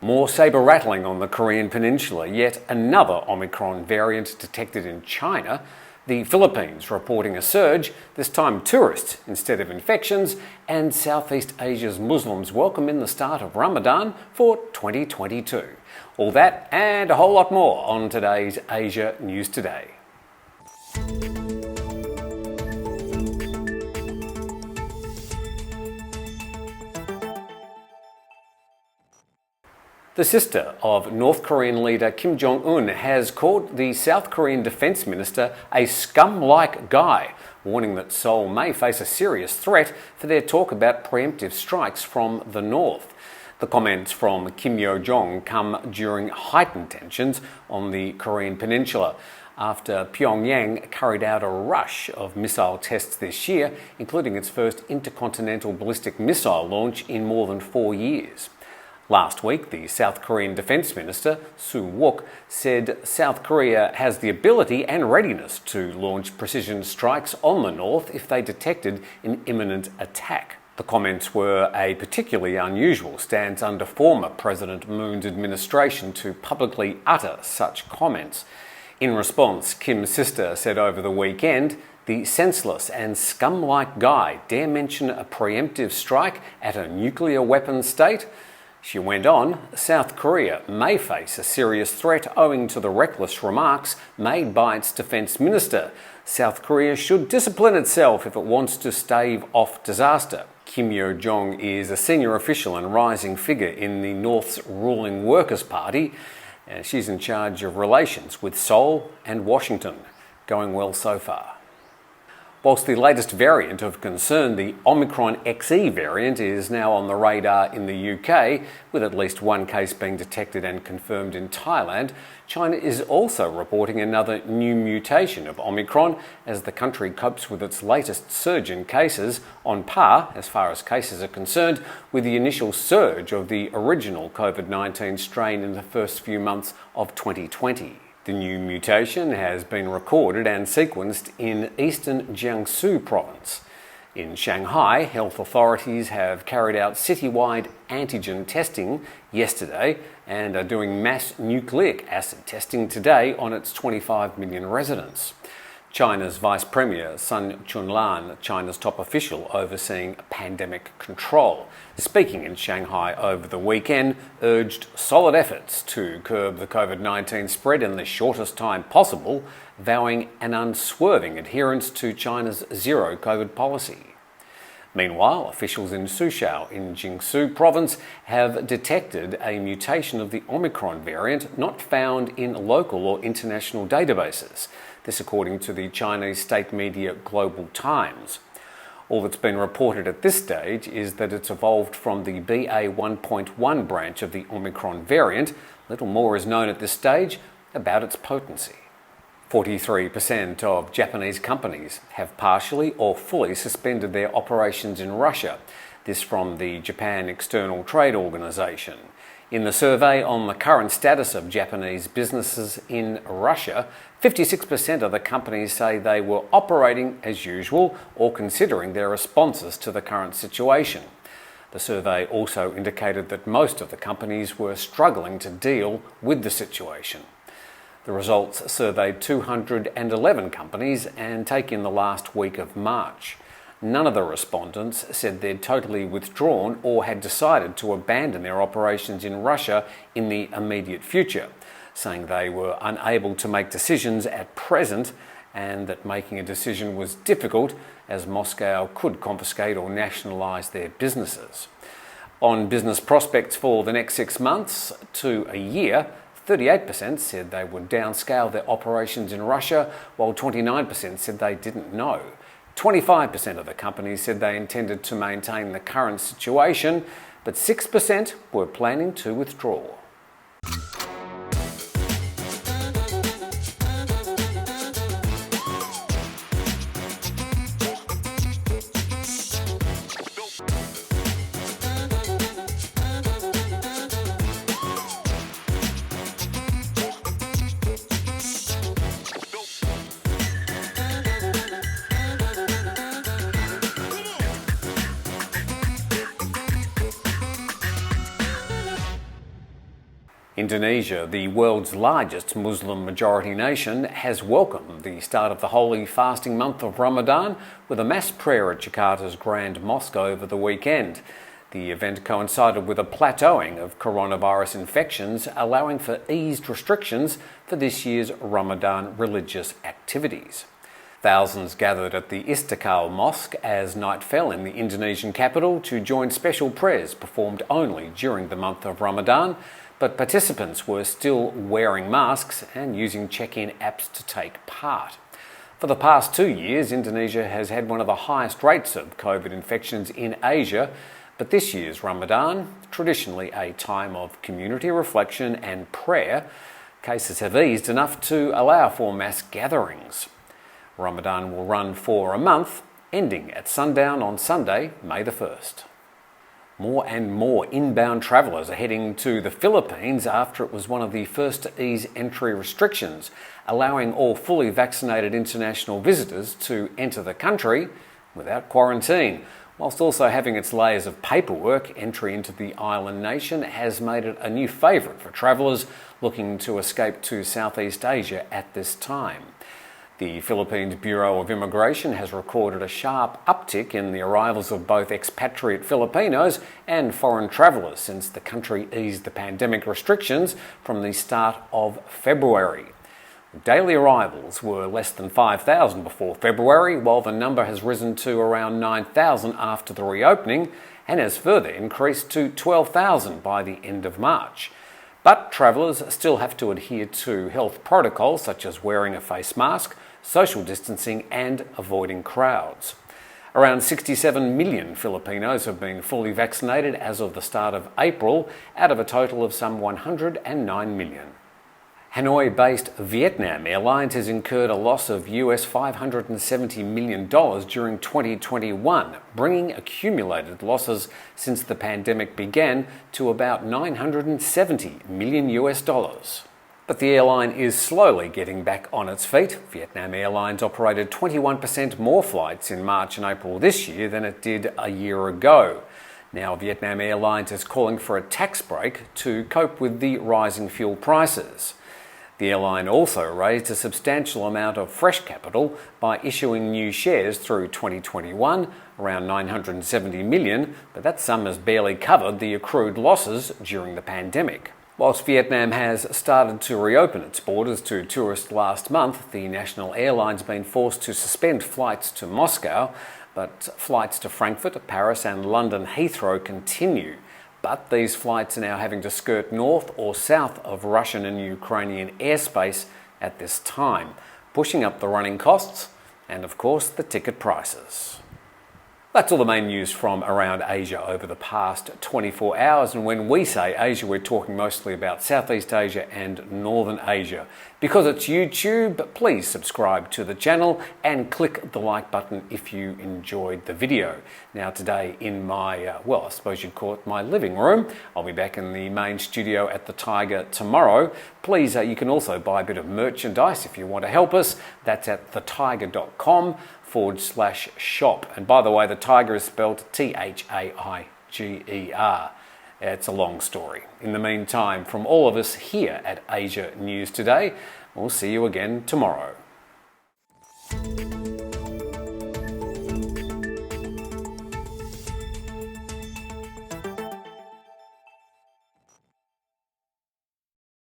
More sabre rattling on the Korean Peninsula, yet another Omicron variant detected in China. The Philippines reporting a surge, this time tourists instead of infections, and Southeast Asia's Muslims welcome in the start of Ramadan for 2022. All that and a whole lot more on today's Asia News Today. The sister of North Korean leader Kim Jong Un has called the South Korean defense minister a scum-like guy, warning that Seoul may face a serious threat for their talk about preemptive strikes from the north. The comments from Kim Jong Un come during heightened tensions on the Korean Peninsula after Pyongyang carried out a rush of missile tests this year, including its first intercontinental ballistic missile launch in more than 4 years. Last week, the South Korean Defense Minister, Soo Wook, said South Korea has the ability and readiness to launch precision strikes on the north if they detected an imminent attack. The comments were a particularly unusual stance under former President Moon's administration to publicly utter such comments. In response, Kim's sister said over the weekend, "The senseless and scum-like guy dare mention a preemptive strike at a nuclear weapons state?" She went on, South Korea may face a serious threat owing to the reckless remarks made by its defense minister. South Korea should discipline itself if it wants to stave off disaster. Kim Jong is a senior official and rising figure in the North's ruling Workers' Party. She's in charge of relations with Seoul and Washington. Going well so far. Whilst the latest variant of concern, the Omicron XE variant, is now on the radar in the UK, with at least one case being detected and confirmed in Thailand, China is also reporting another new mutation of Omicron as the country copes with its latest surge in cases, on par, as far as cases are concerned, with the initial surge of the original COVID-19 strain in the first few months of 2020. The new mutation has been recorded and sequenced in eastern Jiangsu province. In Shanghai, health authorities have carried out citywide antigen testing yesterday and are doing mass nucleic acid testing today on its 25 million residents. China's Vice Premier Sun Chunlan, China's top official overseeing pandemic control, speaking in Shanghai over the weekend, urged solid efforts to curb the COVID-19 spread in the shortest time possible, vowing an unswerving adherence to China's zero COVID policy. Meanwhile, officials in Suzhou in Jiangsu province have detected a mutation of the Omicron variant not found in local or international databases. This according to the Chinese state media Global Times. All that's been reported at this stage is that it's evolved from the BA.1.1 branch of the Omicron variant. Little more is known at this stage about its potency. 43% of Japanese companies have partially or fully suspended their operations in Russia. This from the Japan External Trade Organization. In the survey on the current status of Japanese businesses in Russia, 56% of the companies say they were operating as usual or considering their responses to the current situation. The survey also indicated that most of the companies were struggling to deal with the situation. The results surveyed 211 companies and take in the last week of March. None of the respondents said they'd totally withdrawn or had decided to abandon their operations in Russia in the immediate future, saying they were unable to make decisions at present and that making a decision was difficult as Moscow could confiscate or nationalise their businesses. On business prospects for the next 6 months to a year, 38% said they would downscale their operations in Russia, while 29% said they didn't know. 25% of the companies said they intended to maintain the current situation, but 6% were planning to withdraw. Indonesia, the world's largest Muslim majority nation, has welcomed the start of the holy fasting month of Ramadan with a mass prayer at Jakarta's Grand Mosque over the weekend. The event coincided with a plateauing of coronavirus infections, allowing for eased restrictions for this year's Ramadan religious activities. Thousands gathered at the Istiqlal Mosque as night fell in the Indonesian capital to join special prayers performed only during the month of Ramadan, but participants were still wearing masks and using check-in apps to take part. For the past 2 years, Indonesia has had one of the highest rates of COVID infections in Asia, but this year's Ramadan, traditionally a time of community reflection and prayer, cases have eased enough to allow for mass gatherings. Ramadan will run for a month, ending at sundown on Sunday, May the 1st. More and more inbound travellers are heading to the Philippines after it was one of the first to ease entry restrictions, allowing all fully vaccinated international visitors to enter the country without quarantine. Whilst also having its layers of paperwork, entry into the island nation has made it a new favourite for travellers looking to escape to Southeast Asia at this time. The Philippines Bureau of Immigration has recorded a sharp uptick in the arrivals of both expatriate Filipinos and foreign travellers since the country eased the pandemic restrictions from the start of February. Daily arrivals were less than 5,000 before February, while the number has risen to around 9,000 after the reopening and has further increased to 12,000 by the end of March. But travellers still have to adhere to health protocols such as wearing a face mask, social distancing and avoiding crowds. Around 67 million Filipinos have been fully vaccinated as of the start of April, out of a total of some 109 million. Hanoi-based Vietnam Airlines has incurred a loss of US $570 million during 2021, bringing accumulated losses since the pandemic began to about $970 million US dollars. But the airline is slowly getting back on its feet. Vietnam Airlines operated 21% more flights in March and April this year than it did a year ago. Now Vietnam Airlines is calling for a tax break to cope with the rising fuel prices. The airline also raised a substantial amount of fresh capital by issuing new shares through 2021, around $970 million, but that sum has barely covered the accrued losses during the pandemic. Whilst Vietnam has started to reopen its borders to tourists last month, the national airline's been forced to suspend flights to Moscow, but flights to Frankfurt, Paris and London Heathrow continue. But these flights are now having to skirt north or south of Russian and Ukrainian airspace at this time, pushing up the running costs and, of course, the ticket prices. That's all the main news from around Asia over the past 24 hours. And when we say Asia, we're talking mostly about Southeast Asia and Northern Asia. Because it's YouTube, please subscribe to the channel and click the like button if you enjoyed the video. Now today in my, I suppose you'd call it my living room. I'll be back in the main studio at the Thaiger tomorrow. Please, you can also buy a bit of merchandise if you want to help us. That's at thethaiger.com/shop. And by the way, the Thaiger is spelled Thaiger. It's a long story. In the meantime, from all of us here at Asia News Today, we'll see you again tomorrow.